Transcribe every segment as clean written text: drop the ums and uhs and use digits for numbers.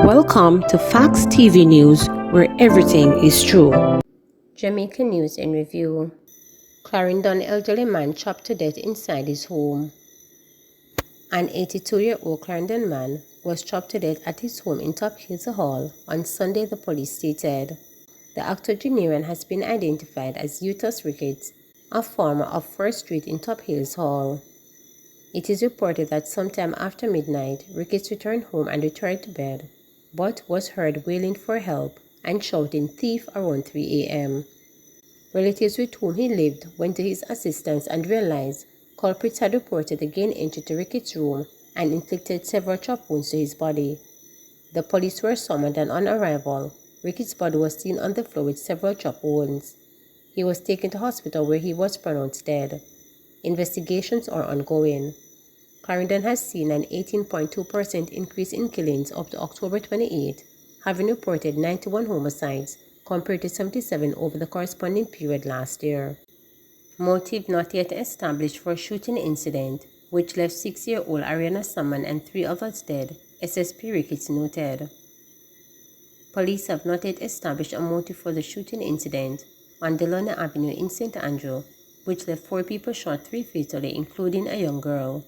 Welcome to Facts TV News, where everything is true. Jamaica News in Review. Clarendon elderly man chopped to death inside his home. An 82-year-old Clarendon man was chopped to death at his home in Top Hills Hall on Sunday, the police stated. The octogenarian has been identified as Eustace Ricketts, a farmer of 1st Street in Top Hills Hall. It is reported that sometime after midnight, Ricketts returned home and retired to bed, but was heard wailing for help and shouting "thief" around 3 a.m. Relatives with whom he lived went to his assistance and realized culprits had reported again entered to Ricketts' room and inflicted several chop wounds to his body. The police were summoned, and on arrival, Ricketts' body was seen on the floor with several chop wounds. He was taken to hospital where he was pronounced dead. Investigations are ongoing. Clarendon has seen an 18.2% increase in killings up to October 28, having reported 91 homicides compared to 77 over the corresponding period last year. Motive not yet established for a shooting incident, which left 6-year-old Ariana Salmon and 3 others dead, SSP Ricketts noted. Police have not yet established a motive for the shooting incident on Delano Avenue in St. Andrew, which left 4 people shot, 3 fatally, including a young girl.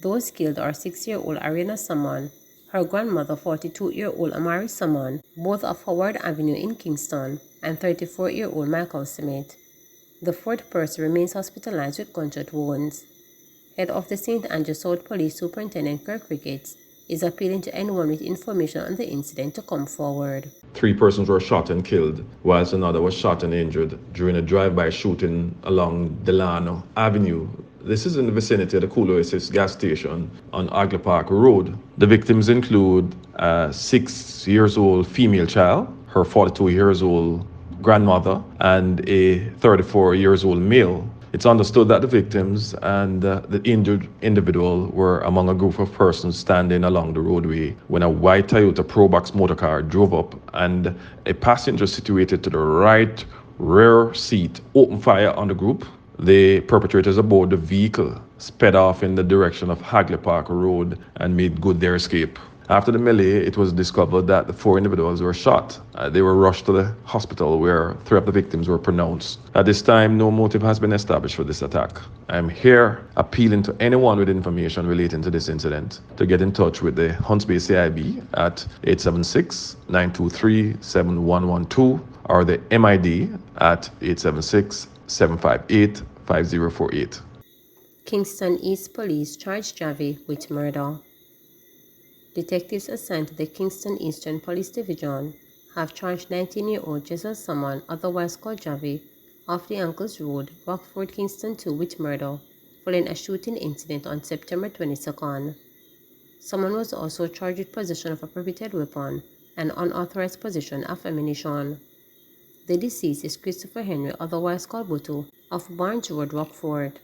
Those killed are 6-year-old Ariana Salmon, her grandmother 42-year-old Amari Salmon, both of Howard Avenue in Kingston, and 34-year-old Michael Smith. The 4th person remains hospitalized with gunshot wounds. Head of the St. Andrew South Police Superintendent Kirk Ricketts is appealing to anyone with information on the incident to come forward. 3 persons were shot and killed, whilst another was shot and injured during a drive-by shooting along Delano Avenue. This is in the vicinity of the Coup gas station on Agley Park Road. The victims include a 6-year-old female child, her 42-year-old grandmother, and a 34-year-old male. It's understood that the victims and the injured individual were among a group of persons standing along the roadway when a white Toyota Probox motorcar drove up, and a passenger situated to the right rear seat opened fire on the group. The perpetrators aboard the vehicle sped off in the direction of Hagley Park Road and made good their escape. After the melee, it was discovered that the 4 individuals were shot. They were rushed to the hospital where 3 of the victims were pronounced. At this time, no motive has been established for this attack. I'm here appealing to anyone with information relating to this incident to get in touch with the Hunts Bay CIB at 876-923-7112 or the MID at 876-758-5048. Kingston East Police charged Javi with murder. Detectives assigned to the Kingston Eastern Police Division have charged 19-year-old Jesus Salmon, otherwise called Javi, off the Uncles Road, Rockford, Kingston 2 with murder, following a shooting incident on September 22nd. Salmon was also charged with possession of a prohibited weapon and unauthorized possession of ammunition. The deceased is Christopher Henry, otherwise called Butu, of Barnes Road, Rockford.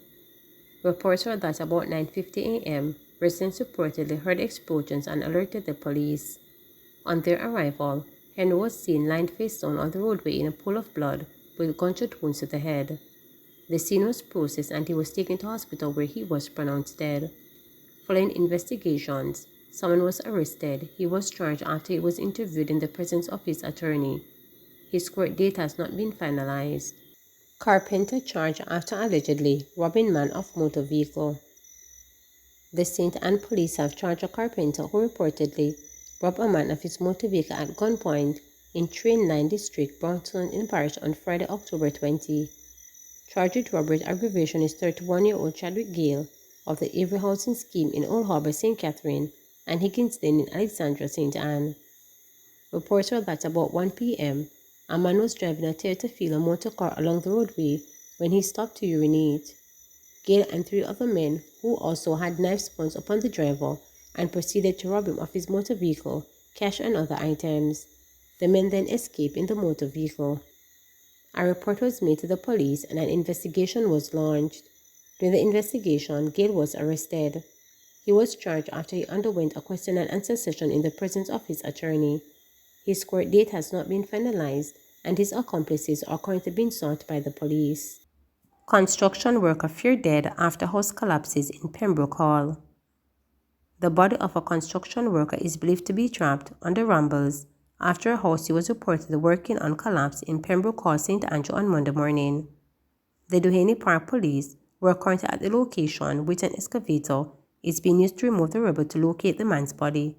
Reports were that about 9:50 a.m., residents reportedly heard explosions and alerted the police. On their arrival, Henry was seen lying face down on the roadway in a pool of blood with gunshot wounds to the head. The scene was processed and he was taken to hospital where he was pronounced dead. Following investigations, someone was arrested. He was charged after he was interviewed in the presence of his attorney. His court date has not been finalized. Carpenter charged after allegedly robbing man of motor vehicle. The St. Anne police have charged a carpenter who reportedly robbed a man of his motor vehicle at gunpoint in Train 9 District, Brompton in Parish on Friday, October 20. Charged with robbery aggravation is 31-year-old Chadwick Gale of the Avery Housing Scheme in Old Harbour, St. Catherine, and Higgins Lane in Alexandra, St. Anne. Reports were that about 1 p.m., a man was driving a Toyota Fielder motor car along the roadway when he stopped to urinate. Gale and 3 other men, who also had knives pointed upon the driver, and proceeded to rob him of his motor vehicle, cash and other items. The men then escaped in the motor vehicle. A report was made to the police and an investigation was launched. During the investigation, Gale was arrested. He was charged after he underwent a question and answer session in the presence of his attorney. His court date has not been finalized, and his accomplices are currently being sought by the police. Construction worker feared dead after house collapses in Pembroke Hall. The body of a construction worker is believed to be trapped on the Rambles after a house he was reportedly working on collapsed in Pembroke Hall, St. Andrew on Monday morning. The Duhaney Park police were currently at the location with an excavator is being used to remove the rubble to locate the man's body.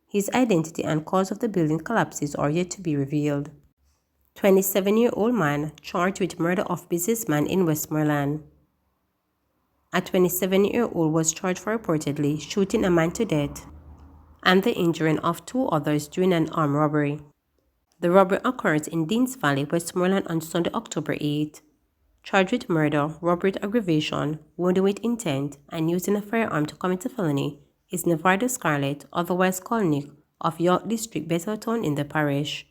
His identity and cause of the building collapses are yet to be revealed. 27-year-old man charged with murder of businessman in Westmoreland. A 27-year-old was charged for reportedly shooting a man to death and the injuring of 2 others during an armed robbery. The robbery occurred in Deans Valley, Westmoreland on Sunday, October 8. Charged with murder, robbery with aggravation, wounding with intent, and using a firearm to commit a felony is Nevardo Scarlett, otherwise called Nick, of York District, Betheltown in the parish.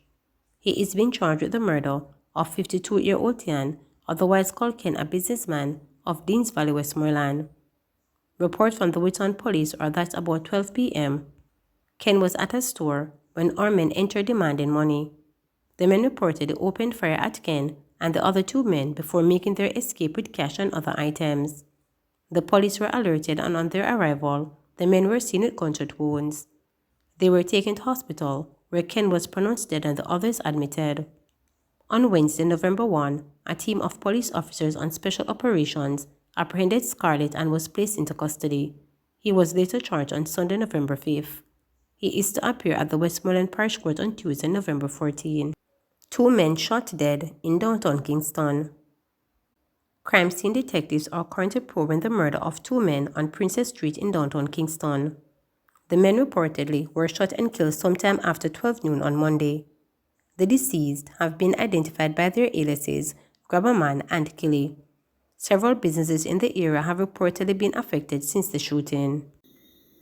He is being charged with the murder of 52-year-old Tian, otherwise called Ken, a businessman of Deans Valley, Westmoreland. Reports from the Wheaton police are that about 12 p.m., Ken was at a store when armed men entered demanding money. The men reportedly opened fire at Ken and the other 2 men before making their escape with cash and other items. The police were alerted, and on their arrival, the men were seen with gunshot wounds. They were taken to hospital, where Ken was pronounced dead and the others admitted. On Wednesday, November 1, a team of police officers on special operations apprehended Scarlett and was placed into custody. He was later charged on Sunday, November 5th. He is to appear at the Westmoreland Parish Court on Tuesday, November 14. 2 men shot dead in downtown Kingston. Crime scene detectives are currently probing the murder of 2 men on Princess Street in downtown Kingston. The men reportedly were shot and killed sometime after 12 noon on Monday. The deceased have been identified by their aliases Grabberman and Killy. Several businesses in the area have reportedly been affected since the shooting.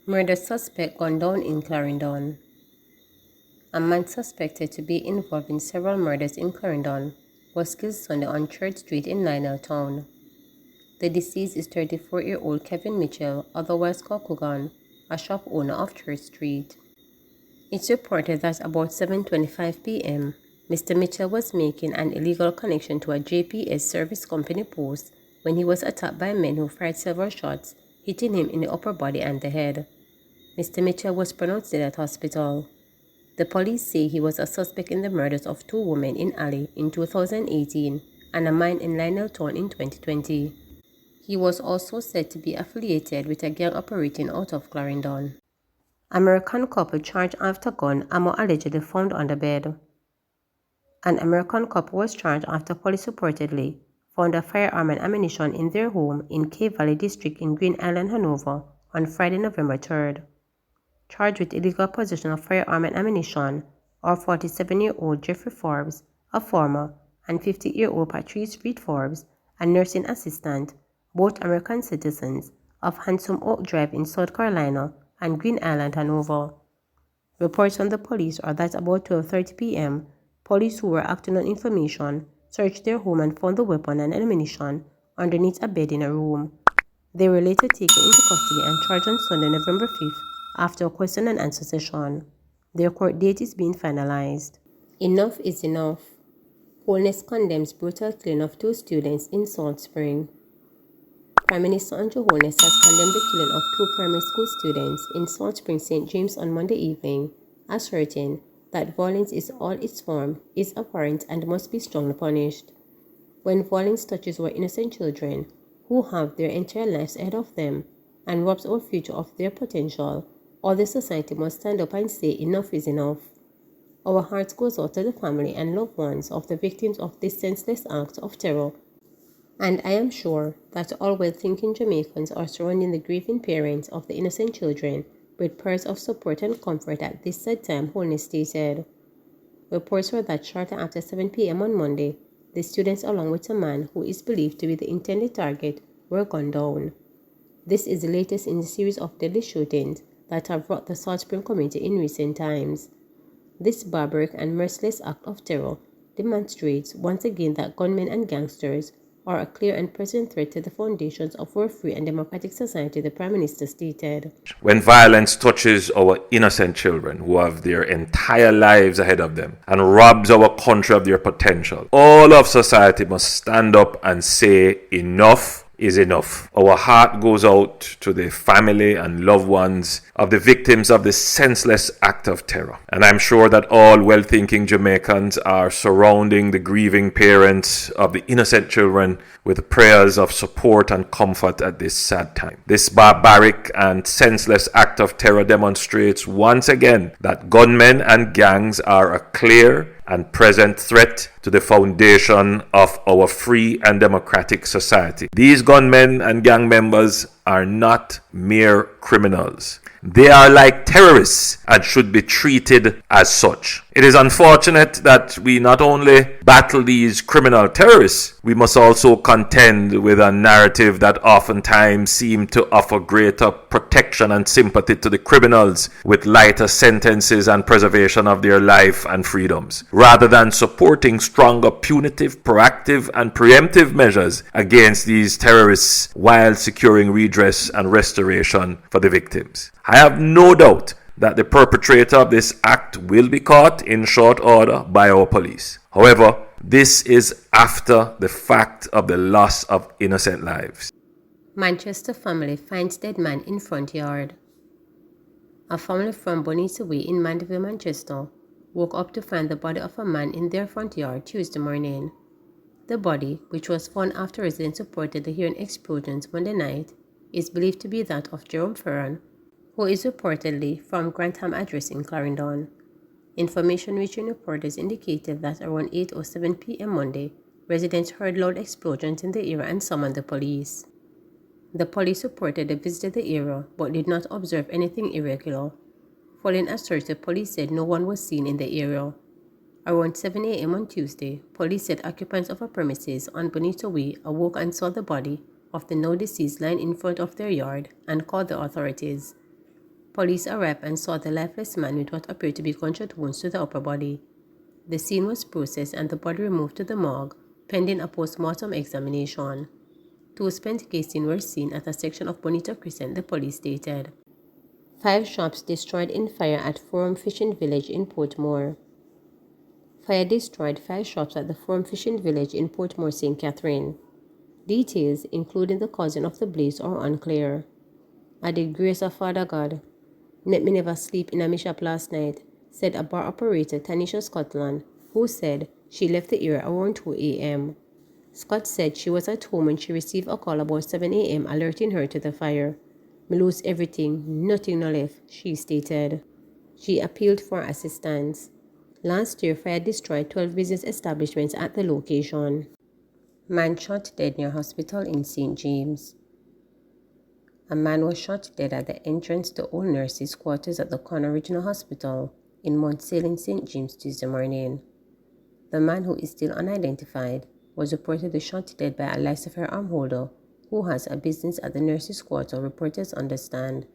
Murder suspect gunned down in Clarendon. A man suspected to be involved in several murders in Clarendon was killed Sunday on Church Street in Town. The deceased is 34-year-old Kevin Mitchell, otherwise called Coogan, a shop owner of Church Street. It's reported that about 7:25 p.m., Mr. Mitchell was making an illegal connection to a JPS service company post when he was attacked by men who fired several shots, hitting him in the upper body and the head. Mr. Mitchell was pronounced dead at hospital. The police say he was a suspect in the murders of 2 women in Alley in 2018 and a man in Town in 2020. He was also said to be affiliated with a gang operating out of Clarendon. American couple charged after gun ammo allegedly found on the bed. An American couple was charged after police reportedly found a firearm and ammunition in their home in Cave Valley District in Green Island, Hanover on Friday, November 3rd. Charged with illegal possession of firearm and ammunition are 47-year-old Jeffrey Forbes, a farmer, and 50-year-old Patrice Reed Forbes, a nursing assistant, both American citizens, of Handsome Oak Drive in South Carolina and Green Island, Hanover. Reports from the police are that about 12:30 p.m., police who were acting on information searched their home and found the weapon and ammunition underneath a bed in a room. They were later taken into custody and charged on Sunday, November 5th, after a question and answer session. Their court date is being finalized. Enough is enough. Holness condemns brutal killing of 2 students in Salt Spring. Prime Minister Andrew Holness has condemned the killing of 2 primary school students in Salt Spring, St. James on Monday evening, asserting that violence in all its form is abhorrent and must be strongly punished. When violence touches our innocent children, who have their entire lives ahead of them, and robs our future of their potential, all the society must stand up and say enough is enough. Our hearts goes out to the family and loved ones of the victims of this senseless act of terror, and I am sure that all well-thinking Jamaicans are surrounding the grieving parents of the innocent children with prayers of support and comfort at this sad time, Holness stated. Reports were that shortly after 7 p.m. on Monday, the students along with a man who is believed to be the intended target were gunned down. This is the latest in the series of deadly shootings that have rocked the Salt Spring community in recent times. This barbaric and merciless act of terror demonstrates once again that gunmen and gangsters are a clear and present threat to the foundations of our free and democratic society, the Prime Minister stated. When violence touches our innocent children who have their entire lives ahead of them and robs our country of their potential, all of society must stand up and say enough is enough. Our heart goes out to the family and loved ones of the victims of this senseless act of terror. And I'm sure that all well-thinking Jamaicans are surrounding the grieving parents of the innocent children with prayers of support and comfort at this sad time. This barbaric and senseless act of terror demonstrates once again that gunmen and gangs are a clear and present threat to the foundation of our free and democratic society. These gunmen and gang members are not mere criminals. They are like terrorists and should be treated as such. It is unfortunate that we not only battle these criminal terrorists, we must also contend with a narrative that oftentimes seems to offer greater protection and sympathy to the criminals with lighter sentences and preservation of their life and freedoms, rather than supporting stronger punitive, proactive, and preemptive measures against these terrorists while securing redress and restoration for the victims. I have no doubt that the perpetrator of this act will be caught in short order by our police. However, this is after the fact of the loss of innocent lives. Manchester family finds dead man in front yard. A family from Bonita Way in Manville, Manchester, woke up to find the body of a man in their front yard Tuesday morning. The body, which was found after residents reported the hearing explosions Monday night, is believed to be that of Jerome Ferran, who is reportedly from Grantham address in Clarendon. Information reaching reporters indicated that around 8:07 p.m. Monday, residents heard loud explosions in the area and summoned the police. The police reported they visited the area but did not observe anything irregular. Following a search, the police said no one was seen in the area. Around 7 a.m. on Tuesday, police said occupants of a premises on Bonita Way awoke and saw the body of the now deceased lying in front of their yard and called the authorities. Police arrived and saw the lifeless man with what appeared to be gunshot wounds to the upper body. The scene was processed and the body removed to the morgue, pending a post-mortem examination. 2 spent casings were seen at a section of Bonita Crescent, the police stated. 5 shops destroyed in fire at Forum Fishing Village in Portmore. Fire destroyed 5 shops at the Forum Fishing Village in Portmore, St. Catherine. Details, including the causing of the blaze, are unclear. At the grace of Father God, let me never sleep in a shop last night, said a bar operator Tanisha Scotland, who said she left the area around 2 a.m. Scott said she was at home when she received a call about 7 a.m. alerting her to the fire. "Me lose everything, nothing no left," she stated. She appealed for assistance. Last year, fire destroyed 12 business establishments at the location. Man shot dead near hospital in St. James. A man was shot dead at the entrance to old nurses' quarters at the Corner Regional Hospital in Mount Salem, St. James, Tuesday morning. The man, who is still unidentified, was reportedly shot dead by a licensed firearm holder who has a business at the nurses' quarter, reporters understand.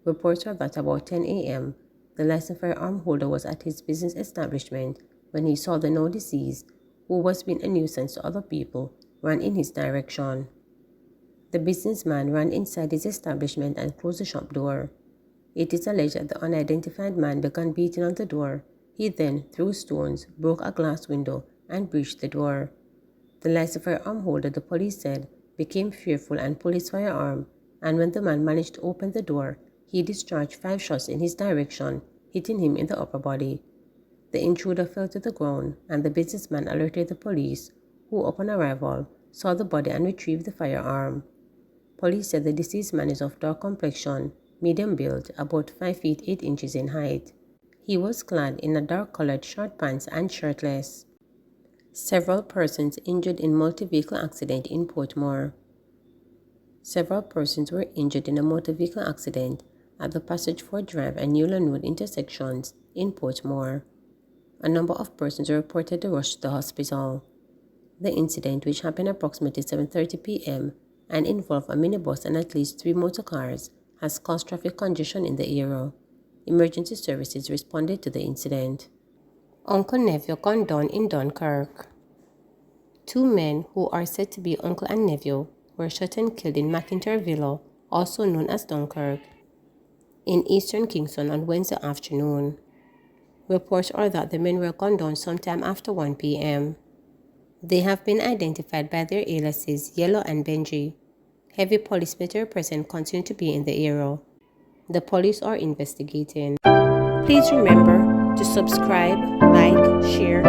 Reports are that about 10 a.m., the licensed firearm holder was at his business establishment when he saw the now deceased, who was being a nuisance to other people, run in his direction. The businessman ran inside his establishment and closed the shop door. It is alleged that the unidentified man began beating on the door. He then threw stones, broke a glass window, and breached the door. The licensed firearm holder, the police said, became fearful and pulled his firearm, and when the man managed to open the door, he discharged 5 shots in his direction, hitting him in the upper body. The intruder fell to the ground, and the businessman alerted the police, who, upon arrival, saw the body and retrieved the firearm. Police said the deceased man is of dark complexion, medium build, about 5 feet 8 inches in height. He was clad in a dark-colored short pants and shirtless. Several persons injured in multi-vehicle accident in Portmore. Several persons were injured in a motor vehicle accident at the Passage Ford Drive and Newland Road intersections in Portmore. A number of persons were reported to rush to the hospital. The incident, which happened approximately 7:30 p.m. and involved a minibus and at least 3 motor cars, has caused traffic congestion in the area. Emergency services responded to the incident. Uncle-nephew gunned down in Dunkirk. 2 men, who are said to be uncle and nephew, were shot and killed in McIntyre Villa, also known as Dunkirk, in eastern Kingston on Wednesday afternoon. Reports are that the men were gunned down sometime after 1 p.m. They have been identified by their aliases Yellow and Benji. Heavy police military presence continue to be in the area. The police are investigating. Please remember to subscribe, like, share,